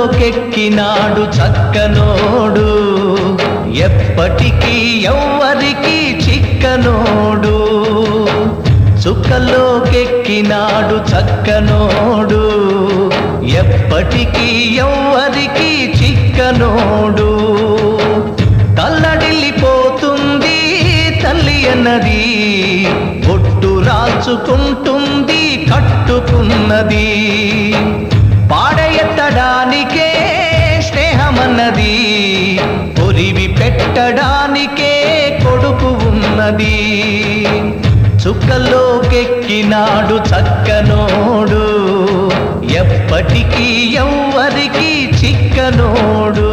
చుక్కలోకెక్కినాడు చక్కనోడు, ఎప్పటికీ ఎవ్వరికి చిక్కనోడు. చుక్కలోకెక్కినాడు చక్కనోడు, ఎప్పటికీ ఎవ్వరికి చిక్కనోడు. తల్లడిల్లిపోతుంది తల్లి అన్నది, బొట్టు రాల్చుకుంటుంది కట్టుకున్నది. పాడెత్తడానికే స్నేహమన్నది, పొరివి పెట్టడానికే కొడుకు ఉన్నది. చుక్కలోకెక్కినాడు చక్కనోడు, ఎప్పటికీ ఎవ్వరికి చిక్కనోడు.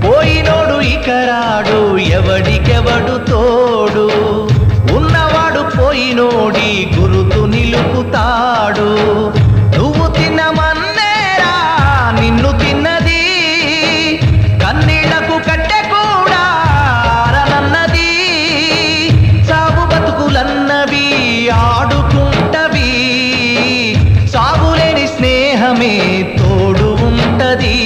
పోయినోడు ఇకరాడు, ఎవడికెవడు తోడు, ఉన్నవాడు పోయినోడి గురుతు నిలుపుతాడు. నువ్వు తినమన్నేరా నిన్ను తిన్నది, కన్నీళ్లకు కట్టె కూడా ఆరనన్నది. సాగు బతుకులన్నవి ఆడుకుంటవి, సాగులేని స్నేహమే తోడు ఉంటది.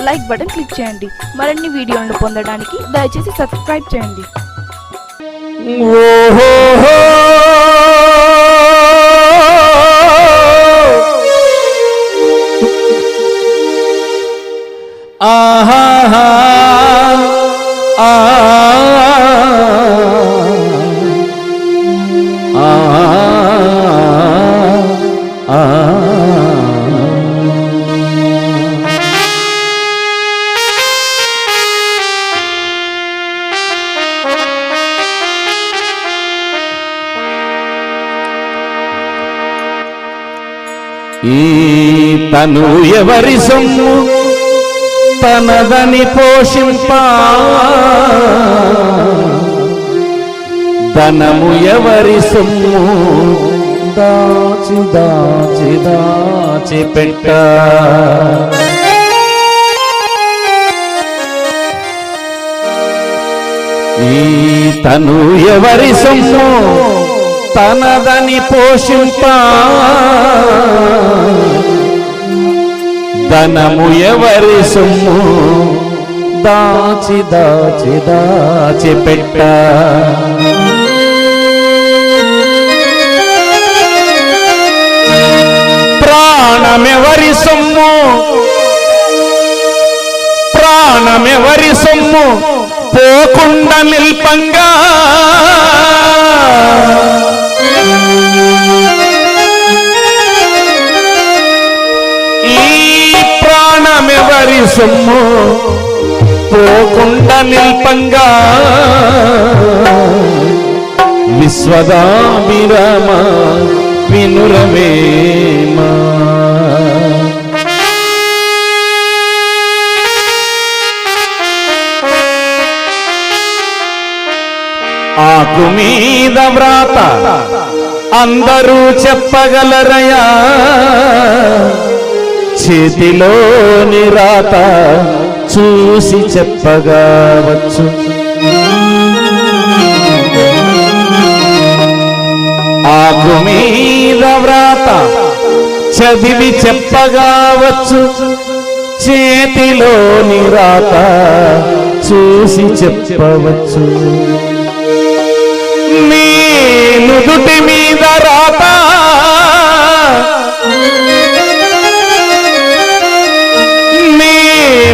లైక్ బటన్ క్లిక్ చేయండి. మరిన్ని వీడియోలను పొందడానికి దయచేసి సబ్స్క్రైబ్ చేయండి. ఈ తను ఎవరి సొమ్ము తనదని పోషింప, ధనము ఎవరి సొమ్ము దాచి దాచి దాచి పెట్ట. ఈ తను ఎవరి సొమ్ము తనదని పోషింప, ధనము ఎవరి సొమ్ము దాచి దాచి దాచి పెట్ట. ప్రాణమెవరి సొమ్ము ప్రాణమెవరి సొమ్ము పోకుండా నిల్పంగా, ప్రాణమెవరి సొమ్ము పోకుండా నిల్పంగా, విశ్వదాభిరామ వినురవేమా. ఆకు మీద వ్రాత అందరూ చెప్పగలరయా, చేతిలోని రాత చూసి చెప్పగావచ్చు. ఆకు మీద వ్రాత చదివి చెప్పగావచ్చు, చేతిలోని రాత చూసి చెప్పవచ్చు. నీ నుదుటి మీద రాత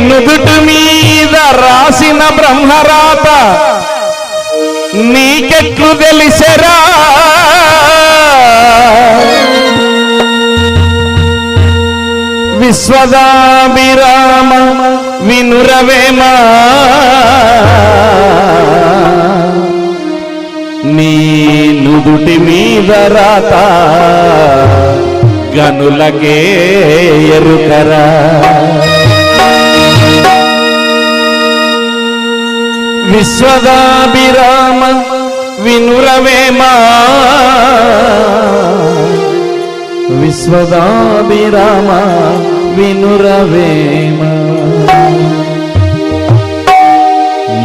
నుదుటి మీద రాసిన బ్రహ్మరాత నీకెట్లు తెలిసెరా. విశ్వదాభిరామ వినురవేమ నీ నుదుటి మీద రాత గనులకే ఎరుకరా విశ్వదాభిరామ వినురవేమ విశ్వదాభిరామ వినురవేమ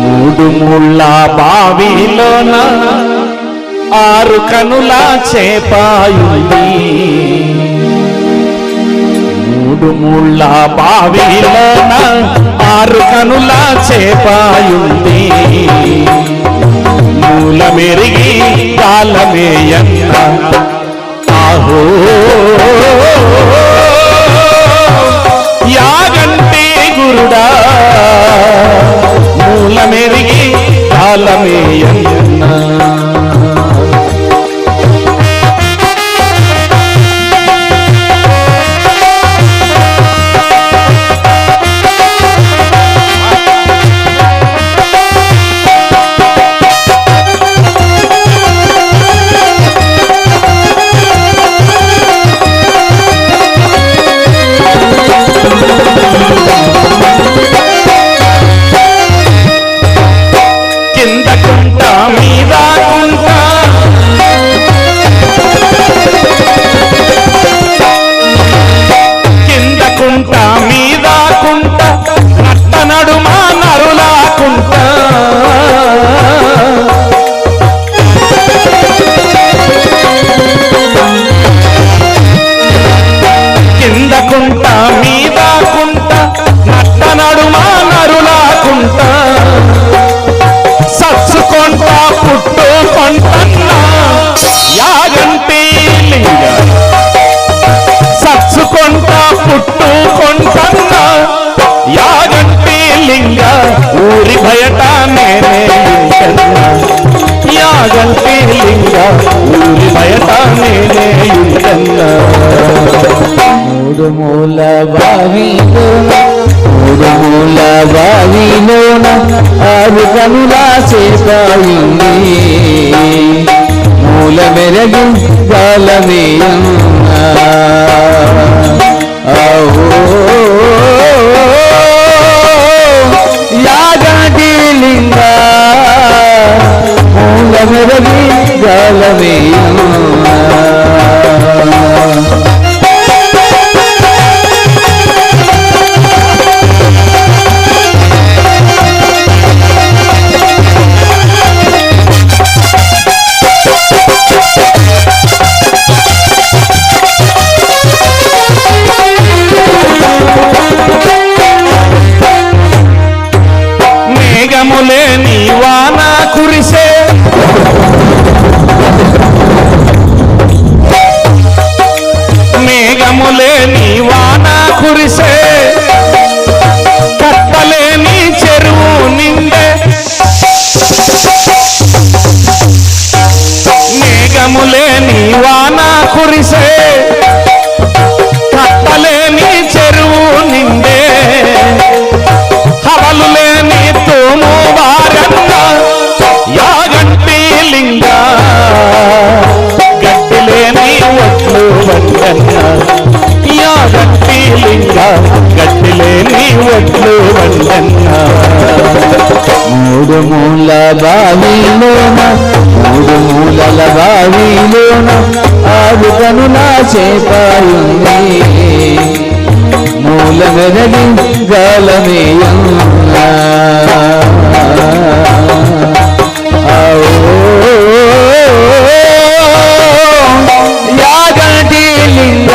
మూడు ముళ్ళ బావిలోన ఆరు కనుల చేపాయుంది మూడు ముళ్ళ బావిలోన ఆరు కనుల చేపాయుంది మూల మెరిగి కాలమేయన్న ఆహో యాగంటే గురుడా మూల మెరిగి కాలమేయన్న ఊరి బయట నేనే యాగంటే లింగ ఊరి బయట నేనే మూడు మూల బావిలోన ఆరు కనుల చేపాయింది మూల మెరగి కాలమేయన్నా యాగంటిలింగా మూల మెరగి కాలమేయన్నా మేఘములే నీ వాన కురిసే మేఘములే నీ వాన కురిసే కట్టలేని చెరువు నిండే మేఘములే నీ వాన కురిసే కట్టలేని చెరువు నిండే హవలు లేని తోము వారన్న యాగంటి లింగ గట్టి లేని ఒట్లు వండన్న యాగంటి లింగ గట్టి లేని ఒట్లు వండన్న మూడు మూల బావిలోన మూడు మూలల బావిలోన ఆరు కనుల చేపాయుంది మూల మెరగి కాలమేయన్నా యాగంటిలింగ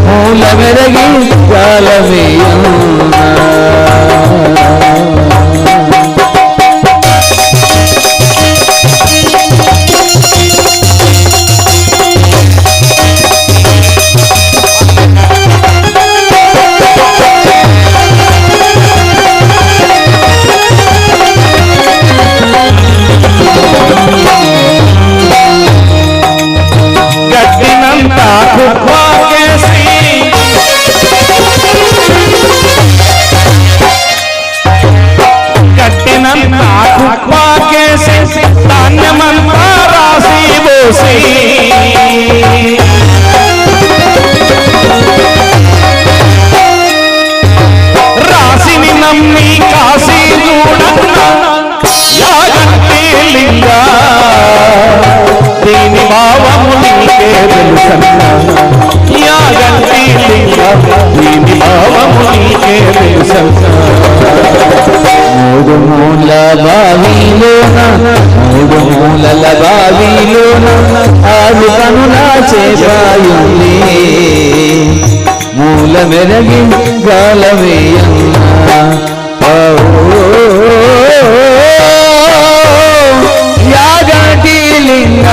మూల మెరగి కాలమేయన్నా గట్టినంత కుప్పకేసి రాసి చూడన్న యాగంటి లింగ దీని భావము నీకే తెలుసన్న యాగంటి లింగ దీని భావము నీకే తెలుసన్న మూడు మూల బావిలోన మూడు మూలల బావిలోన ఆరు కనుల చేపాయుంది మూల మెరగి గాలవేయన్నా యాగంటి లింగ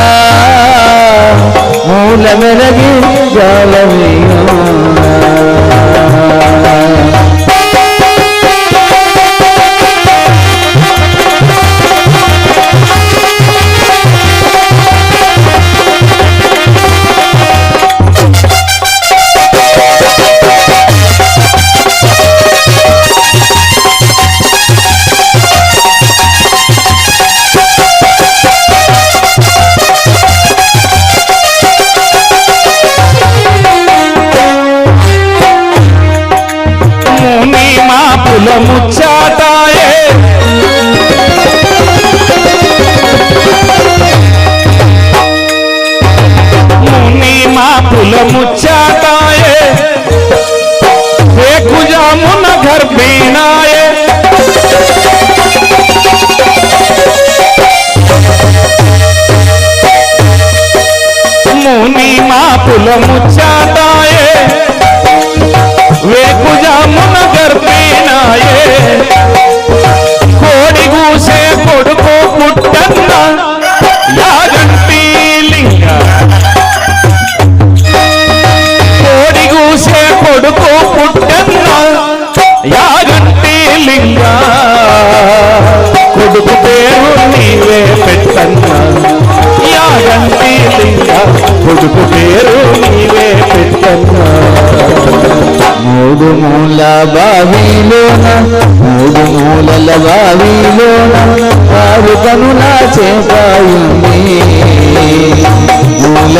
మూల మెరగి గాలవేయన్నా ముచ్చాటాయే ముని మాపుల ముచ్చాటాయే వేకుజామున గర్భిణాయే ముని మాపుల ముచ్చాటాయే వేకుజామున గర్భిణాయే కోడి గూసే కొడుకు పుట్టన్న యాగంటి లింగ కోడి గూసే కొడుకు పుట్టన్న యాగంటి లింగ కొడుకు పేరు నీవే పెట్టన్న యాగంటి లింగ కొడుకు పేరు నీవే పెట్టన్న మూడు మూల బావిలోన మూడు మూలల బావిలోన ఆరు కనుల చేపాయుంది మూల